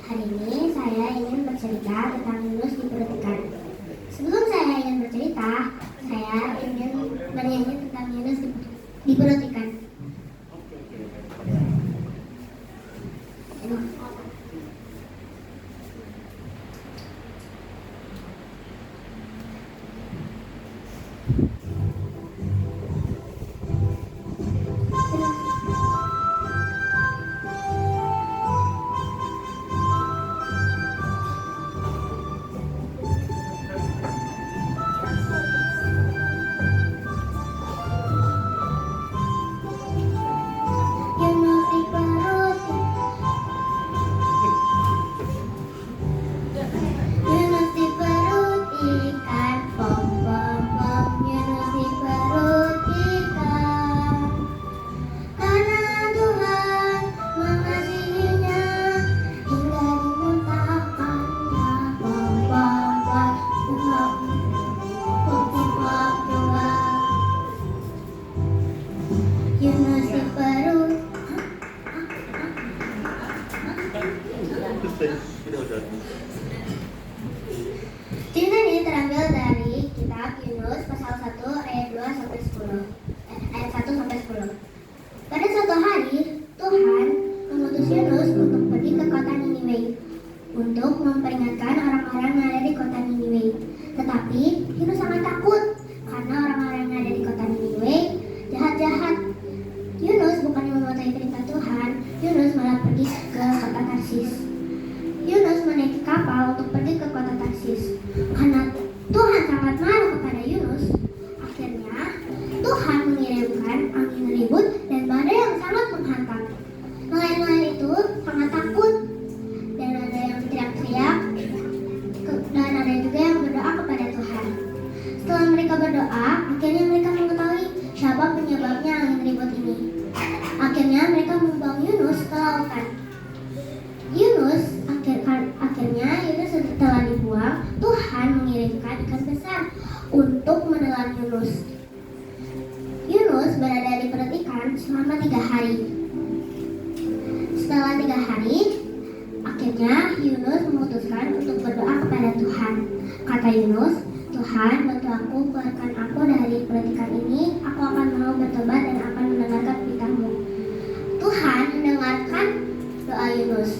Hari ini saya ingin bercerita tentang Yunus di perut ikan. Sebelum saya ingin bercerita, saya ingin bernyanyi tentang Yunus di perut ikan. Yunus di perut. Cerita ini terambil dari kitab Yunus pasal 1 ayat 2 sampai 10. Ayat 1 sampai 10. Pada suatu hari, Tuhan mengutus Yunus untuk pergi ke kota Niniwe untuk memperingatkan orang-orang yang ada di kota Niniwe. Tetapi Yunus sangat takut karena orang-orang yang ada di kota Niniwe jahat-jahat. Yunus bukannya mematuhi perintah Tuhan, Yunus malah pergi ke kota Tarsis. Yunus menaiki kapal untuk pergi ke kota Tarsis. Karena Tuhan sangat marah kepada Yunus, akhirnya Tuhan mengirimkan angin ribut dan badai yang sangat menghantam. Nelayan-nelayan itu sangat takut dan ada yang teriak-teriak dan ada juga yang berdoa kepada Tuhan. Setelah mereka berdoa, akhirnya mereka mengetahui siapa penyebabnya angin ribut ini. Akhirnya mereka membuang Yunus ke lautan. Akhirnya Yunus setelah dibuang, Tuhan mengirimkan ikan besar untuk menelan Yunus. Yunus berada di perut ikan selama 3 hari. Setelah 3 hari, akhirnya Yunus memutuskan untuk berdoa kepada Tuhan. Kata Yunus, Tuhan, bantu aku, keluarkan aku dari perut ikan ini. Aku akan mau bertobat dan akan mendengarkan perintah-Mu. Tuhan mendengarkan doa Yunus.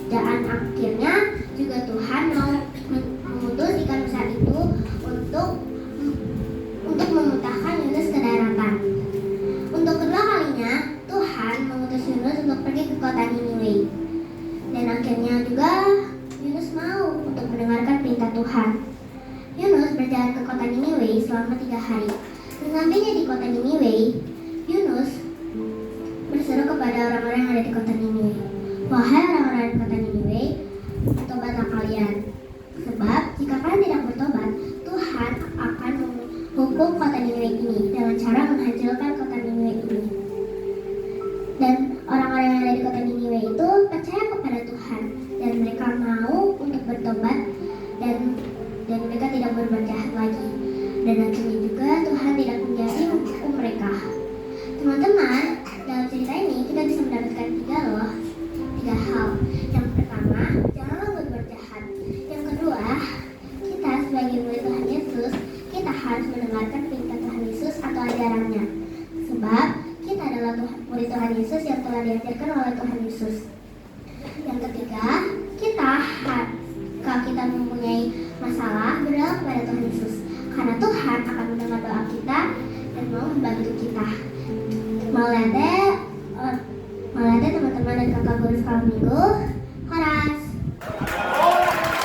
Dan akhirnya juga Tuhan mau mengutus ikan besar itu untuk memuntahkan Yunus ke daratan. Untuk kedua kalinya, Tuhan mengutus Yunus untuk pergi ke kota Niniwe. Dan akhirnya juga Yunus mau untuk mendengarkan perintah Tuhan. Yunus berjalan ke kota Niniwe selama 3 hari. Sesampainya di kota Niniwe, Yunus berseru kepada orang-orang yang ada di kota Niniwe. Wahai orang-orang di kota Niniwe, bertobatlah kalian. Sebab jika kalian tidak bertobat, Tuhan akan menghukum kota Niniwe ini dengan cara menghancurkan kota Niniwe ini. Dan orang-orang yang ada di kota Niniwe itu percaya kepada Tuhan dan mereka mau untuk bertobat dan mereka tidak berbuat jahat lagi. Dan akhirnya juga Tuhan tidak menjadi menghukum mereka. Teman-teman, dalam cerita ini kita bisa mendapatkan 3 hal. Yang pertama, janganlah berbuat jahat. Yang kedua, kita sebagai murid Tuhan Yesus, kita harus mendengarkan perintah Tuhan Yesus atau ajarannya. Sebab kita adalah murid Tuhan Yesus yang telah diajarkan oleh Tuhan Yesus. Yang ketiga, kalau kita mempunyai masalah, berdoa kepada Tuhan Yesus. Karena Tuhan akan mendengar doa kita dan mau membantu kita. Maulade teman-teman dan kakak guru sekolah minggu. Horas.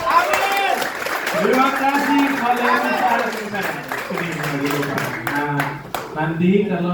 Amin. Terima kasih kalian besar. Nah, nanti kalau